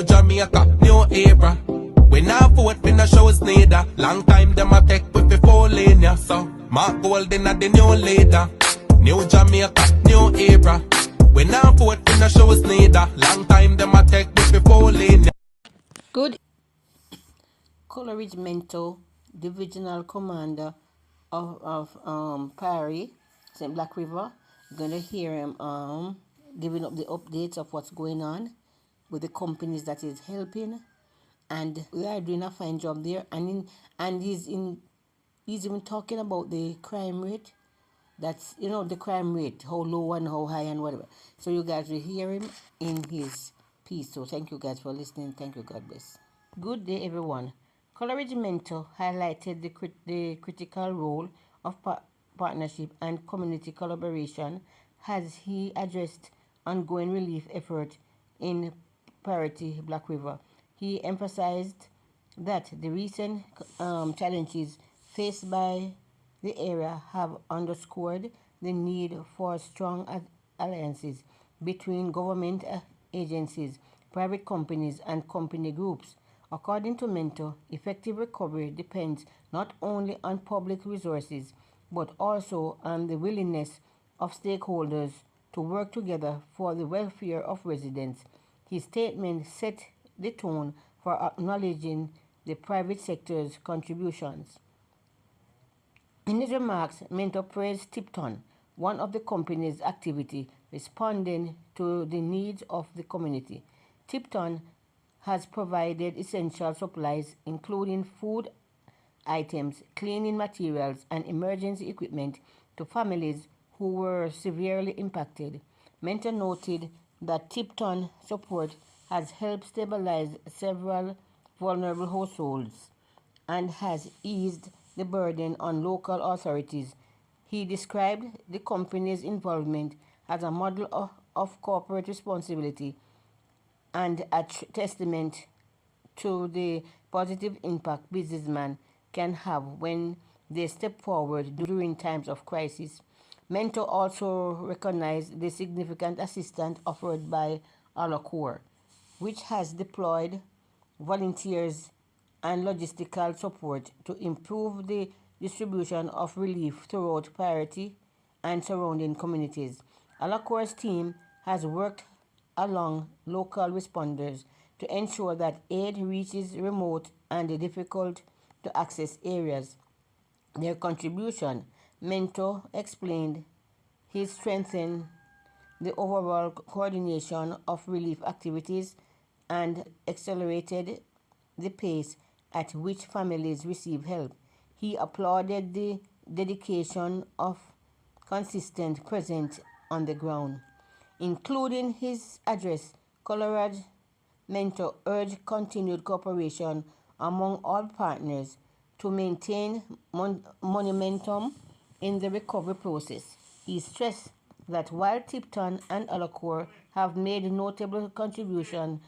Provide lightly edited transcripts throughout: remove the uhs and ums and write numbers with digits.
New Jamaica, new era. We now vote, we no show us neither. Long time them a take with the 4 lane, yeah. So, Mark Golden at the new leader. New Jamaica, new era. We now vote, we no show us neither. Long time them a take with the 4 lane, yeah. Good. Coleridge Minto, Divisional Commander of Perry, St. Black River. You're going to hear him giving up the updates of what's going on with the companies that he's helping. And we are doing a fine job there. And he's even talking about the crime rate. That's, the crime rate, how low and how high and whatever. So you guys will hear him in his piece. So thank you guys for listening. Thank you. God bless. Good day, everyone. Coleridge Minto highlighted the critical role of partnership and community collaboration as he addressed ongoing relief efforts in Parity Black River. He emphasized that the recent challenges faced by the area have underscored the need for strong alliances between government agencies, private companies, and company groups. According to Minto, effective recovery depends not only on public resources, but also on the willingness of stakeholders to work together for the welfare of residents. His statement set the tone for acknowledging the private sector's contributions. In his remarks, Minto praised Tipton, one of the company's activity responding to the needs of the community. Tipton has provided essential supplies including food items, cleaning materials, and emergency equipment to families who were severely impacted. Minto noted that Tipton support has helped stabilize several vulnerable households and has eased the burden on local authorities. He described the company's involvement as a model of corporate responsibility and a testament to the positive impact businessmen can have when they step forward during times of crisis. Minto also recognized the significant assistance offered by Alochor, which has deployed volunteers and logistical support to improve the distribution of relief throughout Parity and surrounding communities. Alochor's team has worked along local responders to ensure that aid reaches remote and difficult to access areas. Their contribution, Minto explained, has strengthened the overall coordination of relief activities and accelerated the pace at which families receive help. He applauded the dedication of consistent presence on the ground. Including his address, Coleridge Minto urged continued cooperation among all partners to maintain momentum in the recovery process. He stressed that while Tipton and Alochor have made notable contributions,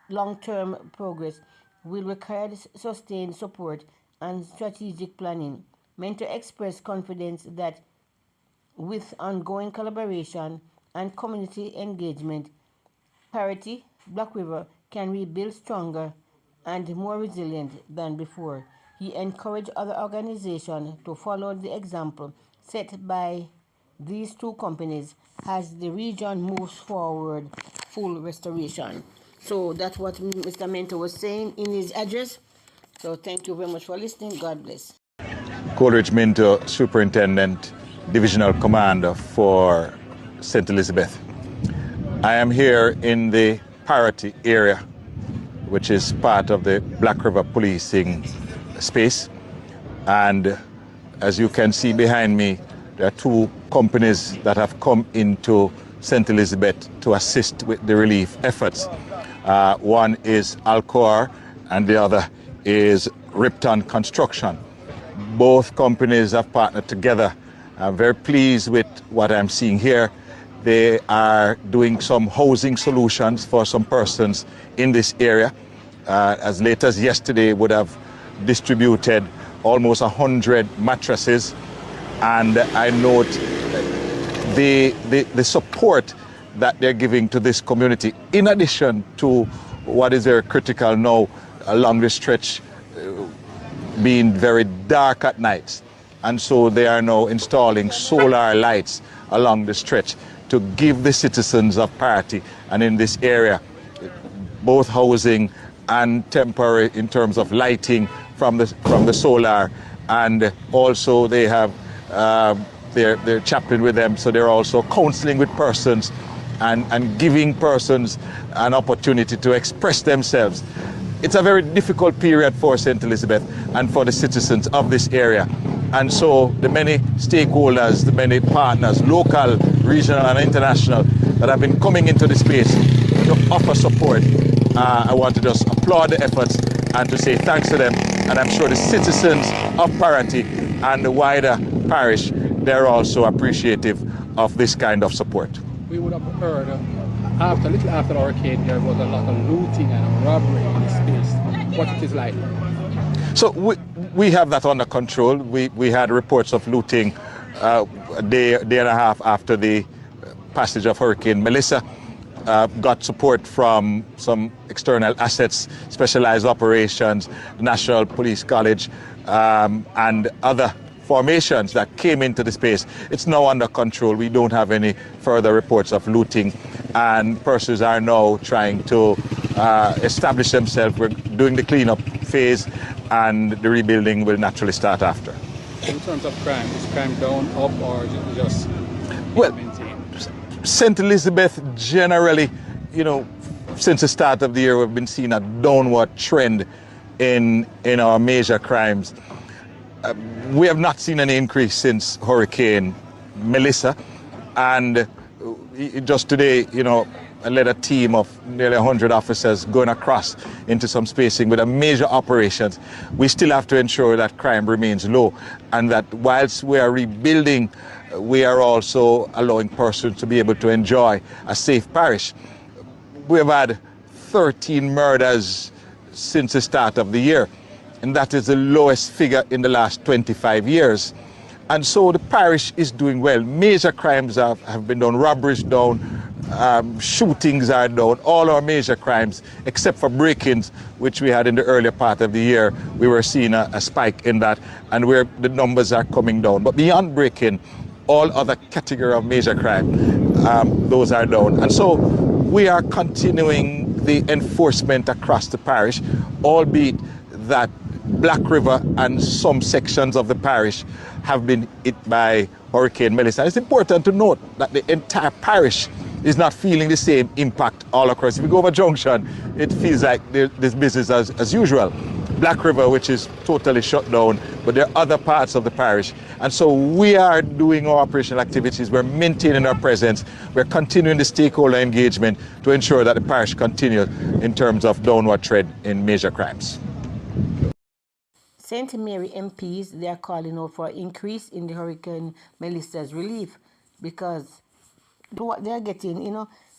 long-term progress will require sustained support and strategic planning. Minto expressed confidence that with ongoing collaboration and community engagement, Parity Black River can rebuild stronger and more resilient than before. He encouraged other organizations to follow the example set by these two companies as the region moves forward full restoration. So that's what Mr. Minto was saying in his address. So thank you very much for listening. God bless. Coleridge Minto, Superintendent, Divisional Commander for St. Elizabeth. I am here in the Parity area, which is part of the Black River policing space. And as you can see behind me, there are two companies that have come into St. Elizabeth to assist with the relief efforts. One is Alochor and the other is Tipton Construction. Both companies have partnered together. I'm very pleased with what I'm seeing here. They are doing some housing solutions for some persons in this area. As late as yesterday, would have distributed almost 100 mattresses. And I note the support that they're giving to this community, in addition to what is very critical now along the stretch being very dark at night. And so they are now installing solar lights along the stretch to give the citizens of Parity and in this area both housing and temporary in terms of lighting from the solar, and also they have their chaplain with them, so they're also counseling with persons and giving persons an opportunity to express themselves. It's a very difficult period for St. Elizabeth and for the citizens of this area. And so the many stakeholders, the many partners, local, regional and international, that have been coming into the space to offer support, I want to just applaud the efforts and to say thanks to them. And I'm sure the citizens of Parity and the wider parish, they're also appreciative of this kind of support. We would have heard a little after the hurricane, there was a lot of looting and robbery in this space. What it is like? So we have that under control. We had reports of looting a day and a half after the passage of Hurricane Melissa. Got support from some external assets, specialized operations, National Police College, and other formations that came into the space. It's now under control. We don't have any further reports of looting, and persons are now trying to establish themselves. We're doing the cleanup phase, and the rebuilding will naturally start after. In terms of crime, is crime down, up, or just maintained? St. Elizabeth generally, since the start of the year, we've been seeing a downward trend in our major crimes. We have not seen any increase since Hurricane Melissa, and just today, I led a team of nearly 100 officers going across into some spacing with a major operations. We still have to ensure that crime remains low, and that whilst we are rebuilding, we are also allowing persons to be able to enjoy a safe parish. We have had 13 murders since the start of the year, and that is the lowest figure in the last 25 years. And so the parish is doing well. Major crimes have been done, robberies down, shootings are down, all our major crimes, except for break-ins, which we had in the earlier part of the year. We were seeing a spike in that, and where the numbers are coming down. But beyond break-in, all other category of major crime, those are down. And so we are continuing the enforcement across the parish, albeit that Black River and some sections of the parish have been hit by Hurricane Melissa. It's important to note that the entire parish is not feeling the same impact all across. If you go over Junction, it feels like there's business as usual. Black River, which is totally shut down, but there are other parts of the parish. And so we are doing our operational activities, we're maintaining our presence, we're continuing the stakeholder engagement to ensure that the parish continues in terms of downward trend in major crimes. St. Mary MPs, they are calling out for an increase in the Hurricane Melissa's relief, because what they're getting,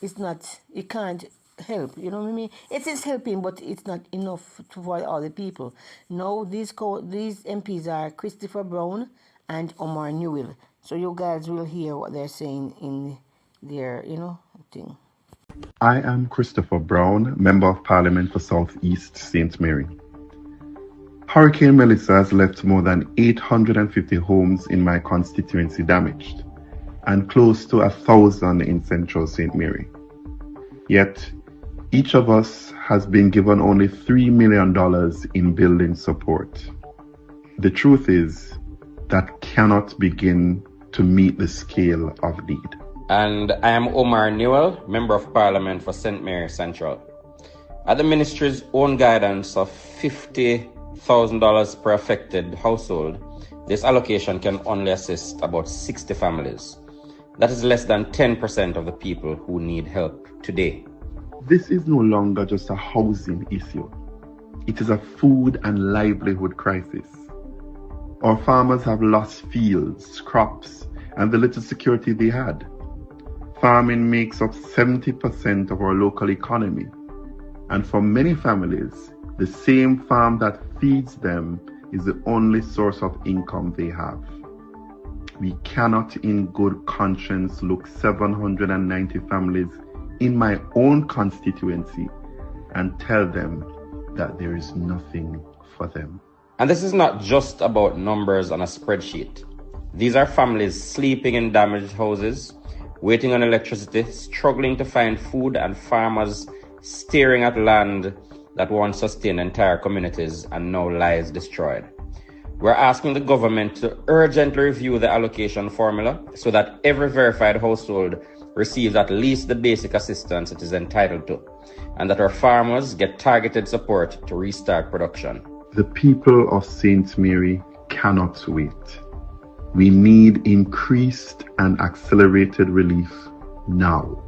it's not, it can't help, you know what I mean? It is helping, but it's not enough for all the people. Now, these MPs are Christopher Brown and Omar Newell. So you guys will hear what they're saying in their, thing. I am Christopher Brown, Member of Parliament for South East St. Mary. Hurricane Melissa has left more than 850 homes in my constituency damaged, and close to 1,000 in Central St. Mary. Yet, each of us has been given only $3 million in building support. The truth is, that cannot begin to meet the scale of need. And I am Omar Newell, Member of Parliament for St. Mary Central. At the Ministry's own guidance of $50,000 per affected household, this allocation can only assist about 60 families. That is less than 10% of the people who need help today. This is no longer just a housing issue. It is a food and livelihood crisis. Our farmers have lost fields, crops, and the little security they had. Farming makes up 70% of our local economy. And for many families, the same farm that feeds them is the only source of income they have. We cannot in good conscience look 790 families in my own constituency and tell them that there is nothing for them. And this is not just about numbers on a spreadsheet. These are families sleeping in damaged houses, waiting on electricity, struggling to find food, and farmers staring at land that once sustained entire communities and now lies destroyed. We're asking the government to urgently review the allocation formula so that every verified household receives at least the basic assistance it is entitled to, and that our farmers get targeted support to restart production. The people of St. Mary cannot wait. We need increased and accelerated relief now.